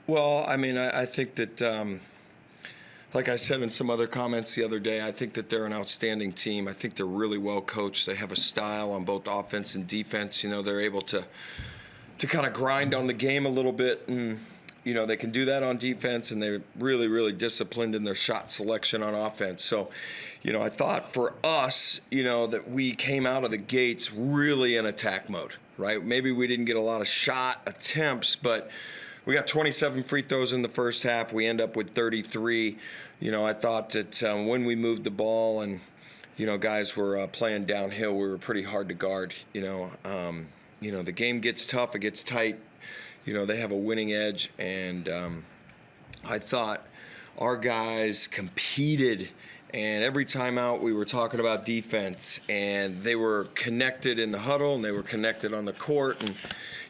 Well, I mean, I think that, like I said in some other comments the other day, I think that they're an outstanding team. I think they're really well coached. They have a style on both offense and defense. You know, they're able to kind of grind on the game a little bit, and you know they can do that on defense, and they're really, really disciplined in their shot selection on offense. So, you know, I thought for us, you know, that we came out of the gates really in attack mode, right? Maybe we didn't get a lot of shot attempts, but we got 27 free throws in the first half. We end up with 33. You know, I thought that when we moved the ball and, you know, guys were playing downhill, we were pretty hard to guard. You know, the game gets tough, it gets tight. You know, they have a winning edge, and I thought our guys competed, and every time out we were talking about defense, and they were connected in the huddle, and they were connected on the court. And,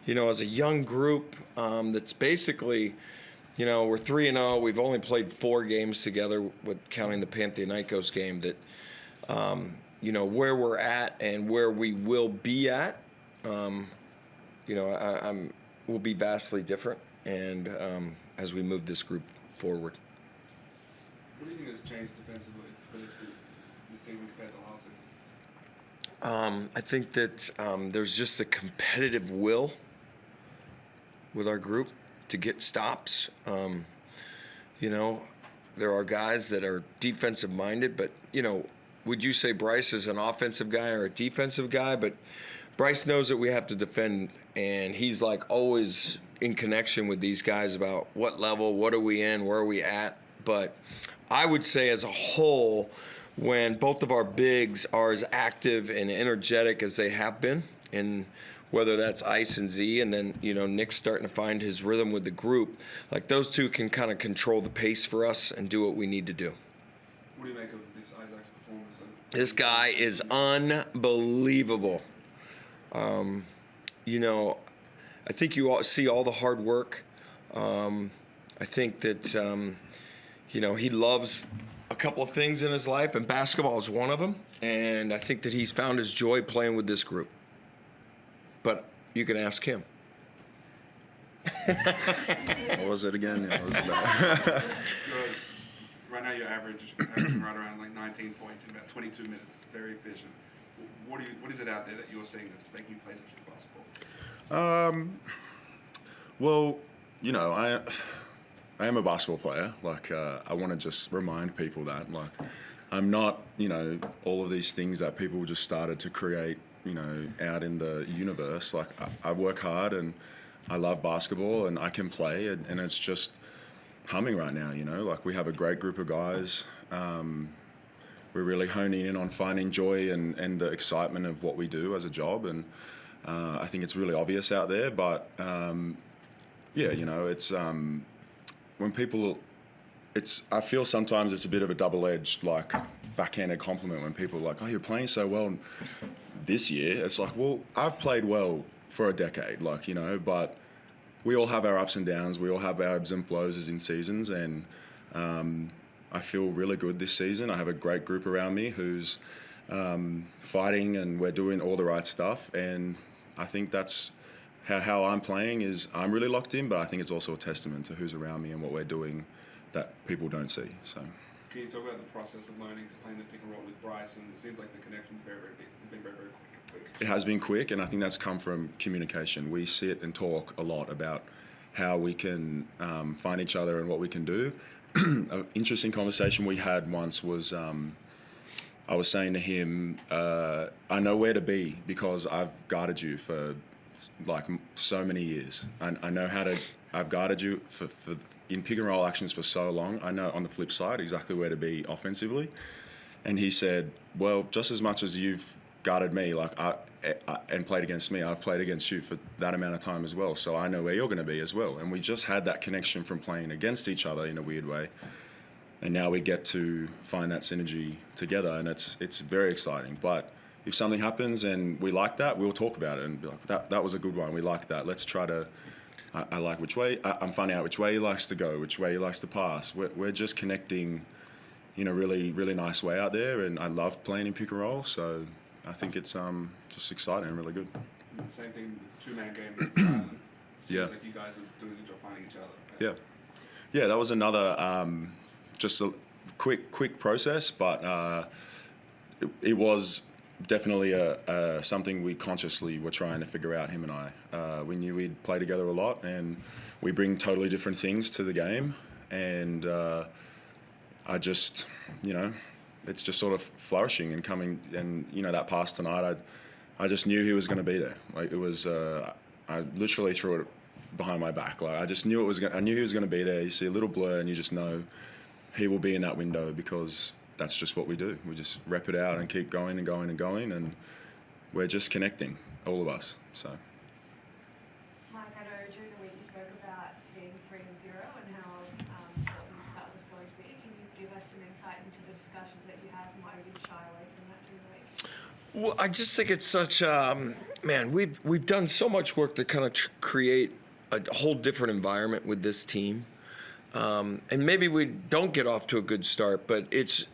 you know, as a young group that's basically, you know, we're 3-0. We've only played 4 games together, with counting the Panathinaikos game, that, you know, where we're at and where we will be at, you know, will be vastly different, and as we move this group forward. What do you think has changed defensively for this group this season compared to last season? I think that there's just a competitive will with our group to get stops. You know, there are guys that are defensive minded, but, you know, would you say Bryce is an offensive guy or a defensive guy? But Bryce knows that we have to defend, and he's like always in connection with these guys about what level, what are we in, where are we at. But I would say as a whole, when both of our bigs are as active and energetic as they have been, and whether that's Ice and Z, and then, you know, Nick's starting to find his rhythm with the group, like those two can kind of control the pace for us and do what we need to do. What do you make of this Isaac's performance? This guy is unbelievable. You know, I think you all see all the hard work. I think that, you know, he loves a couple of things in his life, and basketball is one of them. And I think that he's found his joy playing with this group. But you can ask him. What was it again? Yeah, right now you're averaging right around like 19 points in about 22 minutes. Very efficient. What is it out there that you're seeing that's making you play such good basketball? Well, you know, I am a basketball player. Like, I want to just remind people that, like, I'm not, you know, all of these things that people just started to create, you know, out in the universe. Like, I work hard and I love basketball and I can play, and it's just humming right now, you know. Like, we have a great group of guys. We're really honing in on finding joy and the excitement of what we do as a job, and I think it's really obvious out there. But yeah, you know, it's when people, I feel sometimes it's a bit of a double-edged, like, backhanded compliment when people are like, "Oh, you're playing so well this year." It's like, well, I've played well for a decade, like, you know, but we all have our ups and downs. We all have our ebbs and flows as in seasons, and I feel really good this season. I have a great group around me who's fighting, and we're doing all the right stuff. And I think that's how I'm playing. Is I'm really locked in, but I think it's also a testament to who's around me and what we're doing that people don't see. So, can you talk about the process of learning to play in the pick and roll with Bryce? And it seems like the connection's very, very big. It's been very, very quick. It has been quick, and I think that's come from communication. We sit and talk a lot about how we can find each other and what we can do. An interesting conversation we had once was I was saying to him, I know where to be because I've guarded you for like so many years. I know how to. I've guarded you for in pick and roll actions for so long. I know on the flip side exactly where to be offensively. And he said, well, just as much as you've guarded me, like and played against me, I've played against you for that amount of time as well. So I know where you're going to be as well. And we just had that connection from playing against each other in a weird way. And now we get to find that synergy together, and it's very exciting. But if something happens and we like that, we'll talk about it and be like, that was a good one. We like that. Let's try to. I like which way. I'm finding out which way he likes to go, which way he likes to pass. We're just connecting in a really, really nice way out there, and I love playing in pick and roll. So I think it's just exciting and really good. The same thing, two-man game. Seems like you guys are doing a good job finding each other. Yeah. Yeah, that was another just a quick process, but it was definitely something we consciously were trying to figure out, him and I. We knew we'd play together a lot, and we bring totally different things to the game, and I just, it's just sort of flourishing and coming, and that pass tonight, I just knew he was going to be there. Like, it was, I literally threw it behind my back. Like, I just knew I knew he was going to be there. You see a little blur, and you just know he will be in that window, because that's just what we do. We just rep it out and keep going and going and going, and we're just connecting, all of us. So. Mike, I know during the week you spoke about being 3-0 and how important that was going to be. Can you give us some insight into the discussions that you had and why you didn't shy away from that during the week? Well, I just think it's such, man, we've done so much work to kind of create a whole different environment with this team. And maybe we don't get off to a good start, but it's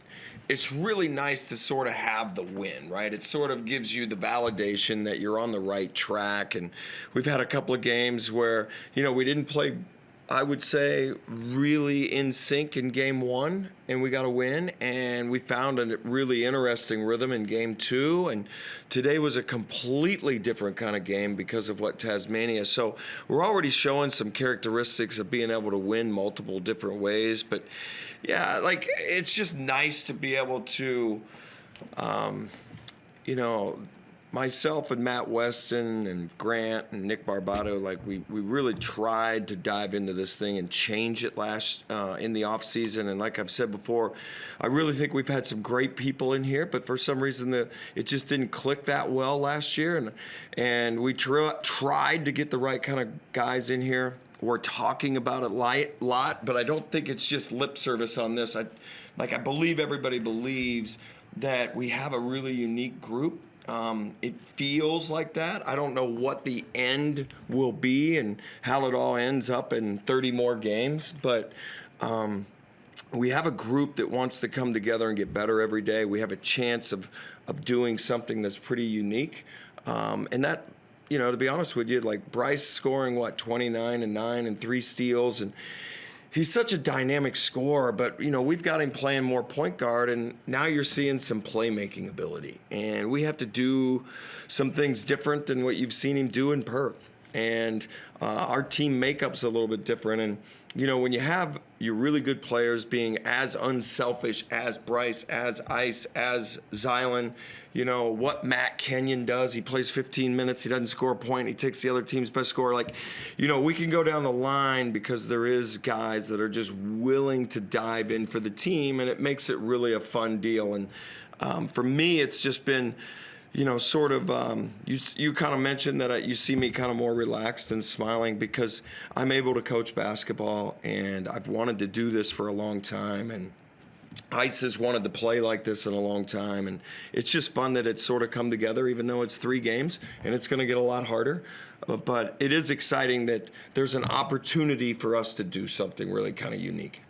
really nice to sort of have the win, right? It sort of gives you the validation that you're on the right track. And we've had a couple of games where, we didn't play, I would say, really in sync in game one, and we got a win. And we found a really interesting rhythm in game two. And today was a completely different kind of game because of what Tasmania. So we're already showing some characteristics of being able to win multiple different ways. But yeah, like, it's just nice to be able to, myself and Matt Weston and Grant and Nick Barbato, like, we really tried to dive into this thing and change it in the off season. And like I've said before, I really think we've had some great people in here, but for some reason it just didn't click that well last year. And we tried to get the right kind of guys in here. We're talking about it a lot, but I don't think it's just lip service on this. I believe everybody believes that we have a really unique group. It feels like that. I don't know what the end will be and how it all ends up in 30 more games, but we have a group that wants to come together and get better every day. We have a chance of doing something that's pretty unique. And that, to be honest with you, like, Bryce scoring, 29 and 9 and 3 steals, and he's such a dynamic scorer, but, we've got him playing more point guard, and now you're seeing some playmaking ability. And we have to do some things different than what you've seen him do in Perth. And our team makeup's a little bit different. And, when you have your really good players being as unselfish as Bryce, as Ice, as Zylan, what Matt Kenyon does, he plays 15 minutes, he doesn't score a point, he takes the other team's best scorer. Like, we can go down the line because there is guys that are just willing to dive in for the team, and it makes it really a fun deal. And for me, it's just been, sort of, you kind of mentioned that you see me kind of more relaxed and smiling because I'm able to coach basketball, and I've wanted to do this for a long time, and Ice has wanted to play like this in a long time, and it's just fun that it's sort of come together, even though it's 3 games, and it's going to get a lot harder. But it is exciting that there's an opportunity for us to do something really kind of unique.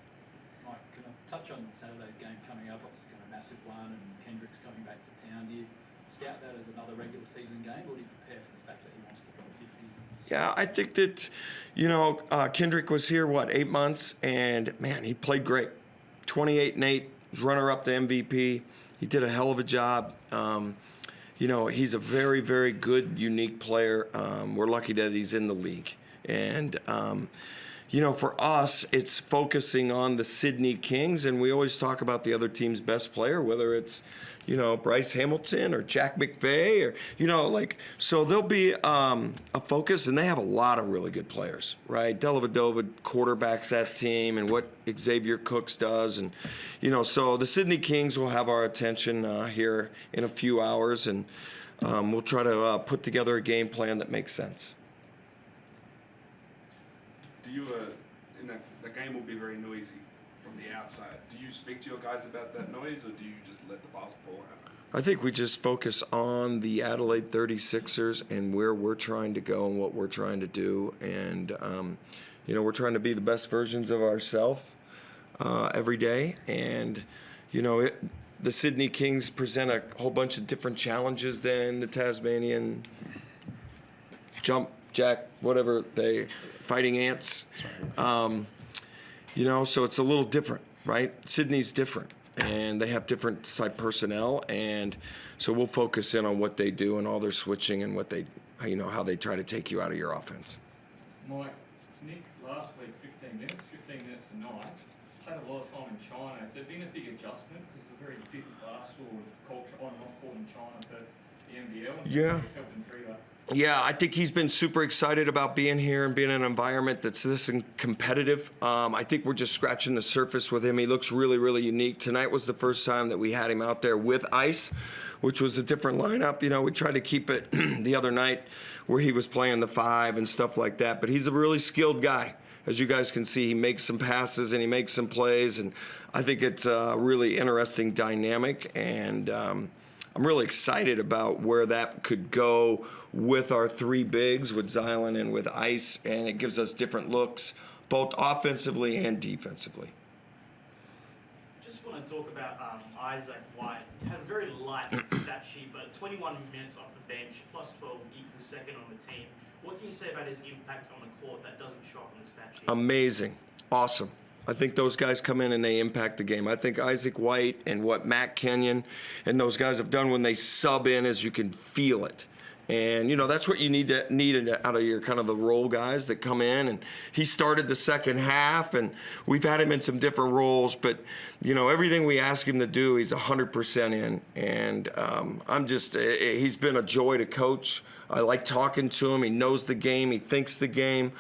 Mike, can I touch on Saturday's game coming up? Obviously got a massive one, and Kendrick's coming back to town. Do you scout that as another regular season game, or do you prepare for the fact that he wants to drop 50? Yeah, I think that, Kendrick was here, 8 months, and, man, he played great. 28 and 8, runner-up to MVP. He did a hell of a job. He's a very, very good, unique player. We're lucky that he's in the league. And, for us, it's focusing on the Sydney Kings, and we always talk about the other team's best player, whether it's, Bryce Hamilton or Jack McVay or, so there'll be a focus, and they have a lot of really good players, right? Dellavedova quarterbacks that team, and what Xavier Cooks does. And, so the Sydney Kings will have our attention here in a few hours, and we'll try to put together a game plan that makes sense. Do you, in that game will be very noisy from the outside. Do you speak to your guys about that noise, or do you just let the basketball happen? I think we just focus on the Adelaide 36ers and where we're trying to go and what we're trying to do. And, we're trying to be the best versions of ourselves every day. And, the Sydney Kings present a whole bunch of different challenges than the Tasmanian Jack, whatever they, fighting ants. You know, so it's a little different, right? Sydney's different, and they have different type personnel, and so we'll focus in on what they do and all their switching and what they, you know, how they try to take you out of your offense. Mike, Nick, last week 15 minutes tonight. He's played a lot of time in China. Has there been a big adjustment because it's a very different basketball culture on and off court in China to the NBL? And Yeah. helped him through that. Yeah, I think he's been super excited about being here and being in an environment that's this competitive. I think we're just scratching the surface with him. He looks really, really unique. Tonight was the first time that we had him out there with Ice, which was a different lineup. You know, we tried to keep it the other night where he was playing the 5 and stuff like that. But he's a really skilled guy. As you guys can see, he makes some passes and he makes some plays. And I think it's a really interesting dynamic. And I'm really excited about where that could go with our 3 bigs, with Zylan and with Ice, and it gives us different looks, both offensively and defensively. Just want to talk about Isaac White. Had a very light stat sheet, but 21 minutes off the bench, plus 12 equals second on the team. What can you say about his impact on the court that doesn't show up on the stat sheet? Amazing. Awesome. I think those guys come in and they impact the game. I think Isaac White and what Matt Kenyon and those guys have done when they sub in is you can feel it. And, you know, that's what you need out of your kind of the role guys that come in. And he started the second half, and we've had him in some different roles. But, you know, everything we ask him to do, he's 100% in. And he's been a joy to coach. I like talking to him. He knows the game. He thinks the game.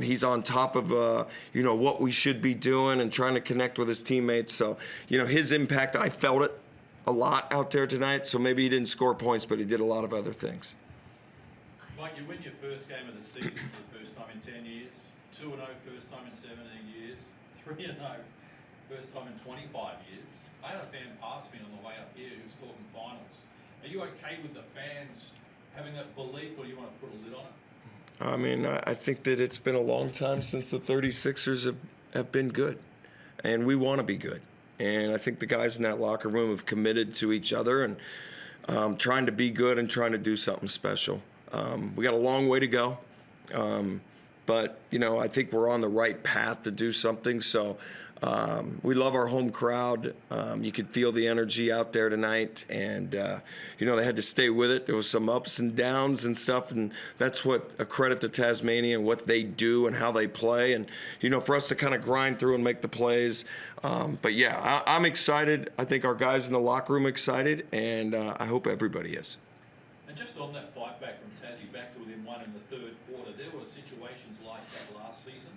He's on top of, you know, what we should be doing and trying to connect with his teammates. So, you know, his impact, I felt it a lot out there tonight. So maybe he didn't score points, but he did a lot of other things. Mike, you win your first game of the season for the first time in 10 years, 2-0 first time in 17 years, 3-0 first time in 25 years. I had a fan pass me on the way up here who was talking finals. Are you okay with the fans having that belief, or do you want to put a lid on it? I mean, I think that it's been a long time since the 36ers have been good, and we want to be good. And I think the guys in that locker room have committed to each other and trying to be good and trying to do something special. We got a long way to go, but, you know, I think we're on the right path to do something. So we love our home crowd. You could feel the energy out there tonight, and you know, they had to stay with it. There was some ups and downs and stuff, and that's what a credit to Tasmania and what they do and how they play, and you know, for us to kind of grind through and make the plays. But yeah, I'm excited. I think our guys in the locker room are excited, and I hope everybody is. And just on that fight back from Tassie back to within 1 in the third quarter, there were situations like that last season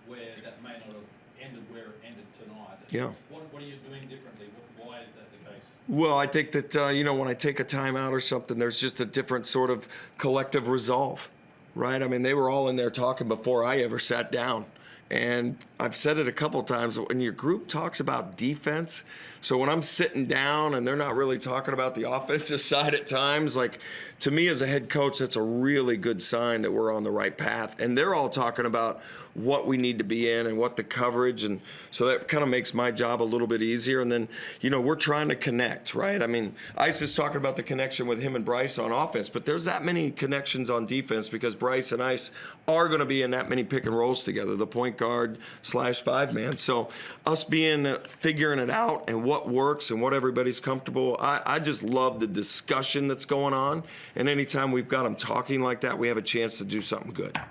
where that may not have ended where it ended tonight. Yeah. What are you doing differently? Why is that the case? Well, I think that, you know, when I take a timeout or something, there's just a different sort of collective resolve, right? I mean, they were all in there talking before I ever sat down. And I've said it a couple times, when your group talks about defense, so when I'm sitting down and they're not really talking about the offensive side at times, like, to me as a head coach, that's a really good sign that we're on the right path. And they're all talking about what we need to be in and what the coverage, and so that kind of makes my job a little bit easier. And then, you know, we're trying to connect, right? I mean, Ice is talking about the connection with him and Bryce on offense, but there's that many connections on defense because Bryce and Ice are going to be in that many pick and rolls together, the point guard / 5-man. So us figuring it out and what works and what everybody's comfortable, I just love the discussion that's going on. And anytime we've got them talking like that, we have a chance to do something good. As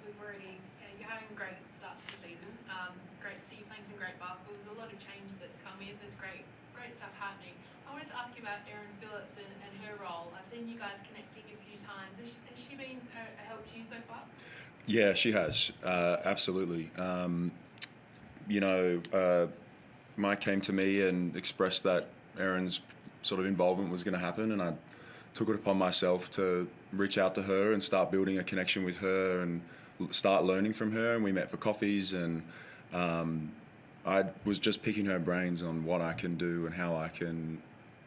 we've already, you're having a great start to the season. Great to see you playing some great basketball. There's a lot of change that's come in. There's great stuff happening. I wanted to ask you about Erin Phillips and her role. I've seen you guys connecting a few times. Has she been a help to you so far? Yeah, she has. Absolutely. You know, Mike came to me and expressed that Erin's sort of involvement was going to happen, and I took it upon myself to reach out to her and start building a connection with her and start learning from her. And we met for coffees, and I was just picking her brains on what I can do and how I can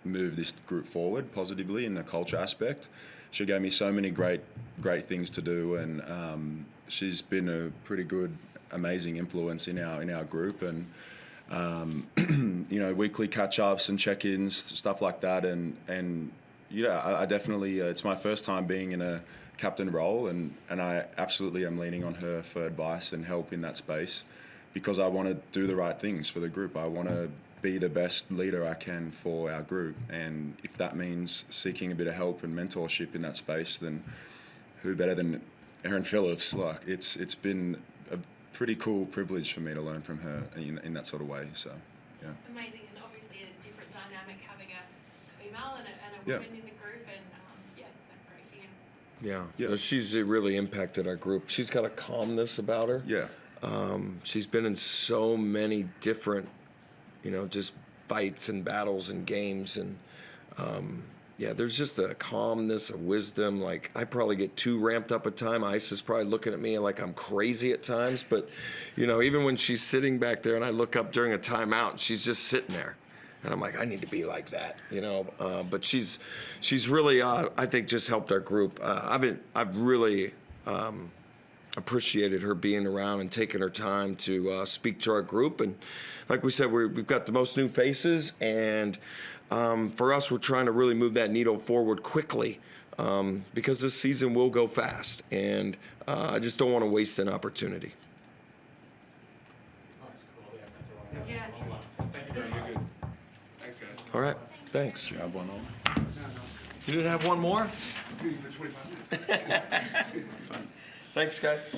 move this group forward positively in the culture aspect. She gave me so many great things to do, and she's been a pretty good, amazing influence in our group. And you know, weekly catch-ups and check-ins, stuff like that, and I definitely, it's my first time being in a captain role, and I absolutely am leaning on her for advice and help in that space, because I want to do the right things for the group. I want to be the best leader I can for our group, and if that means seeking a bit of help and mentorship in that space, then who better than Erin Phillips? Like, it's been a pretty cool privilege for me to learn from her in that sort of way. So, yeah. Amazing, and obviously a different dynamic having a female and a Yeah. woman in the group, and yeah, great to hear. Yeah. Yeah. So she's really impacted our group. She's got a calmness about her. Yeah. She's been in so many different, just fights and battles and games, and yeah, there's just a calmness, a wisdom. Like, I probably get too ramped up at time. Ice is probably looking at me like I'm crazy at times, but even when she's sitting back there and I look up during a timeout, and she's just sitting there, and I'm like, I need to be like that, But she's really, I think, just helped our group. I've really appreciated her being around and taking her time to speak to our group. And like we said, we've got the most new faces, and for us, we're trying to really move that needle forward quickly, because this season will go fast, and I just don't want to waste an opportunity. Oh, that's cool. Yeah, that's all right. Yeah. Long one. Thank you very much. Very good. Thanks, guys. All right, thanks. You have one on? You didn't have one more? Do you for 25 minutes. Thanks, guys.